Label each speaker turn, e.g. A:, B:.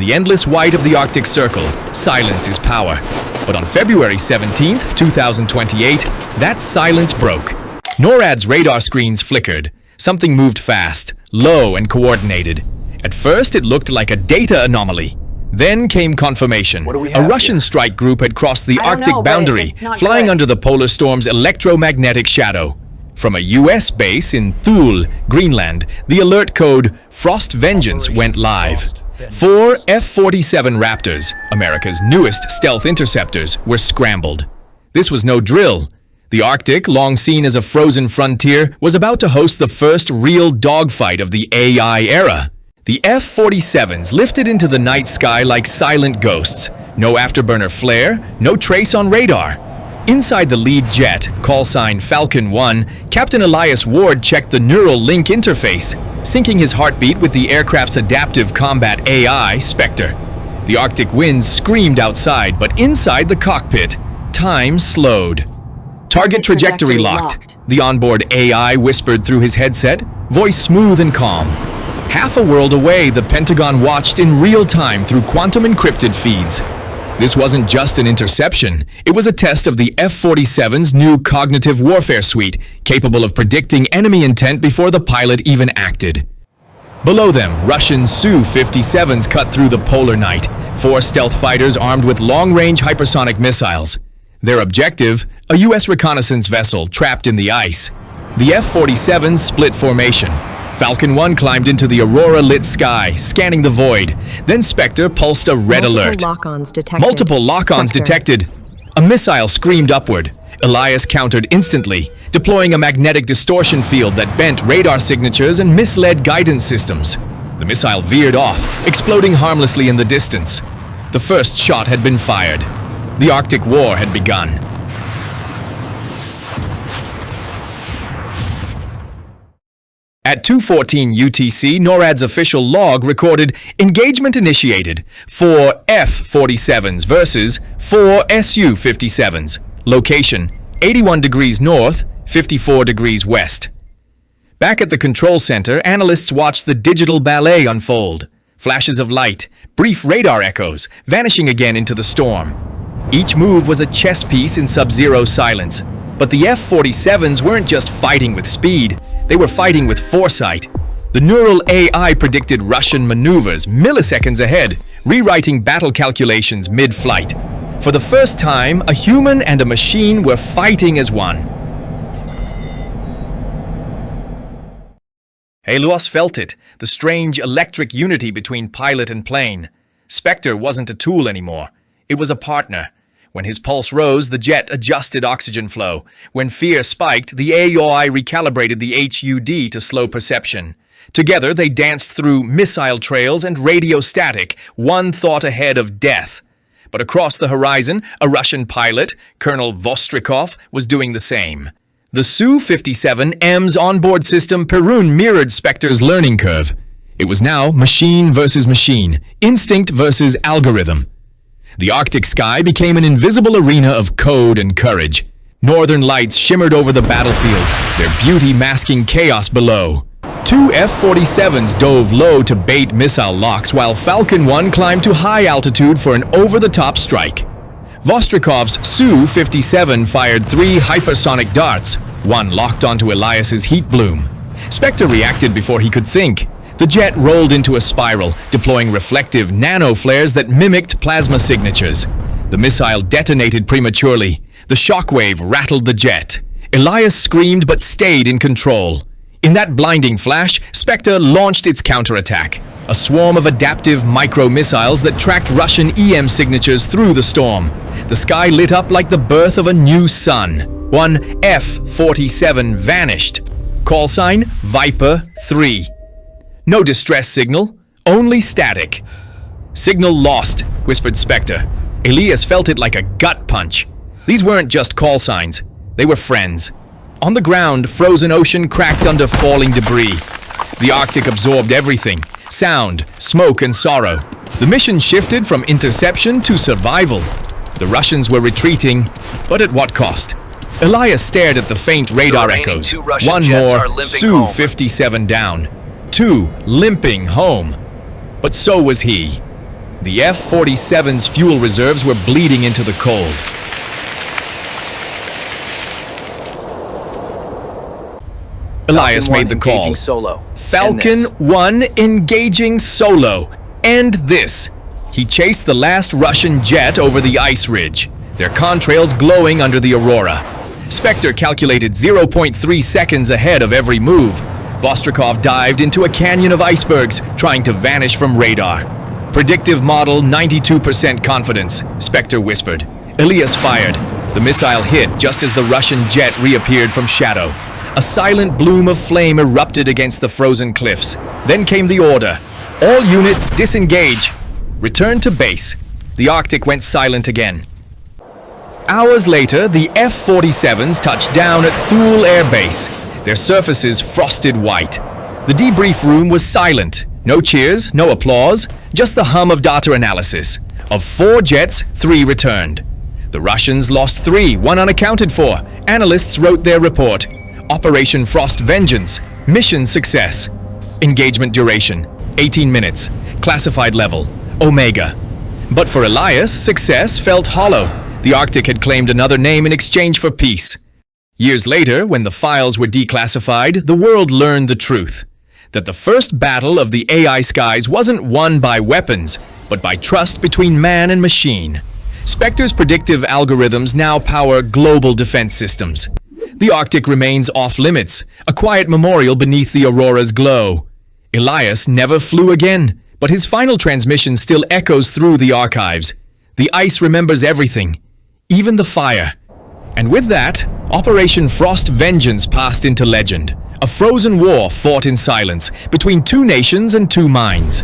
A: the endless white of the Arctic Circle, silence is power. But on February 17, 2028, that silence broke. NORAD's radar screens flickered. Something moved fast, low and coordinated. At first, it looked like a data anomaly. Then came confirmation. A Russian strike group had crossed the Arctic boundary, flying under the polar storm's electromagnetic shadow. From a US base in Thule, Greenland, the alert code Frost Vengeance went live. 4 F-47 Raptors, America's newest stealth interceptors, were scrambled. This was no drill. The Arctic, long seen as a frozen frontier, was about to host the first real dogfight of the AI era. The F-47s lifted into the night sky like silent ghosts. No afterburner flare, no trace on radar. Inside the lead jet, call sign Falcon 1, Captain Elias Ward checked the neural link interface, syncing his heartbeat with the aircraft's adaptive combat AI, Specter. The Arctic winds screamed outside, but inside the cockpit, time slowed. Target trajectory locked. The onboard AI whispered through his headset, voice smooth and calm. Half a world away, the Pentagon watched in real time through quantum encrypted feeds. This wasn't just an interception. It was a test of the F-47's new cognitive warfare suite, capable of predicting enemy intent before the pilot even acted. Below them, Russian Su-57s cut through the polar night, 4 stealth fighters armed with long-range hypersonic missiles. Their objective, a U.S. reconnaissance vessel trapped in the ice. The F-47s split formation. Falcon 1 climbed into the Aurora-lit sky, scanning the void. Then Specter pulsed a red alert. Multiple lock-ons detected. A missile screamed upward. Elias countered instantly, deploying a magnetic distortion field that bent radar signatures and misled guidance systems. The missile veered off, exploding harmlessly in the distance. The first shot had been fired. The Arctic War had begun. At 2:14 UTC, NORAD's official log recorded engagement initiated. 4 F-47s versus 4 Su-57s. Location, 81 degrees north, 54 degrees west. Back at the control center, analysts watched the digital ballet unfold. Flashes of light, brief radar echoes, vanishing again into the storm. Each move was a chess piece in sub-zero silence. But the F-47s weren't just fighting with speed, they were fighting with foresight. The neural AI predicted Russian maneuvers milliseconds ahead, rewriting battle calculations mid-flight. For the first time, a human and a machine were fighting as one. Elias felt it, the strange electric unity between pilot and plane. Specter wasn't a tool anymore. It was a partner. When his pulse rose, the jet adjusted oxygen flow. When fear spiked, the AI recalibrated the HUD to slow perception. Together, they danced through missile trails and radio static, one thought ahead of death. But across the horizon, a Russian pilot, Colonel Vostrikov, was doing the same. The Su-57M's onboard system Perun mirrored Specter's learning curve. It was now machine versus machine, instinct versus algorithm. The Arctic sky became an invisible arena of code and courage. Northern lights shimmered over the battlefield, their beauty masking chaos below. 2 F-47s dove low to bait missile locks, while Falcon 1 climbed to high altitude for an over-the-top strike. Vostrikov's Su-57 fired 3 hypersonic darts, one locked onto Elias's heat bloom. Specter reacted before he could think. The jet rolled into a spiral, deploying reflective nano-flares that mimicked plasma signatures. The missile detonated prematurely. The shockwave rattled the jet. Elias screamed but stayed in control. In that blinding flash, Specter launched its counterattack. A swarm of adaptive micro-missiles that tracked Russian EM signatures through the storm. The sky lit up like the birth of a new sun. One F-47 vanished. Call sign Viper 3. No distress signal, only static. Signal lost, whispered Specter. Elias felt it like a gut punch. These weren't just call signs, they were friends. On the ground, frozen ocean cracked under falling debris. The Arctic absorbed everything, sound, smoke, and sorrow. The mission shifted from interception to survival. The Russians were retreating, but at what cost? Elias stared at the faint radar echoes. One more Su-57 down. 2 limping home. But so was he. The F-47's fuel reserves were bleeding into the cold. Elias made the call.
B: Solo.
A: Falcon 1 engaging solo. End this. He chased the last Russian jet over the ice ridge, their contrails glowing under the Aurora. Specter calculated 0.3 seconds ahead of every move. Vostrikov dived into a canyon of icebergs, trying to vanish from radar. Predictive model 92% confidence, Specter whispered. Elias fired. The missile hit just as the Russian jet reappeared from shadow. A silent bloom of flame erupted against the frozen cliffs. Then came the order. All units disengage. Return to base. The Arctic went silent again. Hours later, the F-47s touched down at Thule Air Base, their surfaces frosted white. The debrief room was silent. No cheers, no applause, just the hum of data analysis. Of 4 jets, 3 returned. The Russians lost 3, 1 unaccounted for. Analysts wrote their report. Operation Frost Vengeance. Mission success. Engagement duration, 18 minutes. Classified level, Omega. But for Elias, success felt hollow. The Arctic had claimed another name in exchange for peace. Years later, when the files were declassified, the world learned the truth. That the first battle of the AI skies wasn't won by weapons, but by trust between man and machine. Specter's predictive algorithms now power global defense systems. The Arctic remains off-limits, a quiet memorial beneath the Aurora's glow. Elias never flew again, but his final transmission still echoes through the archives. The ice remembers everything, even the fire. And with that, Operation Frost Vengeance passed into legend, a frozen war fought in silence between 2 nations and 2 minds.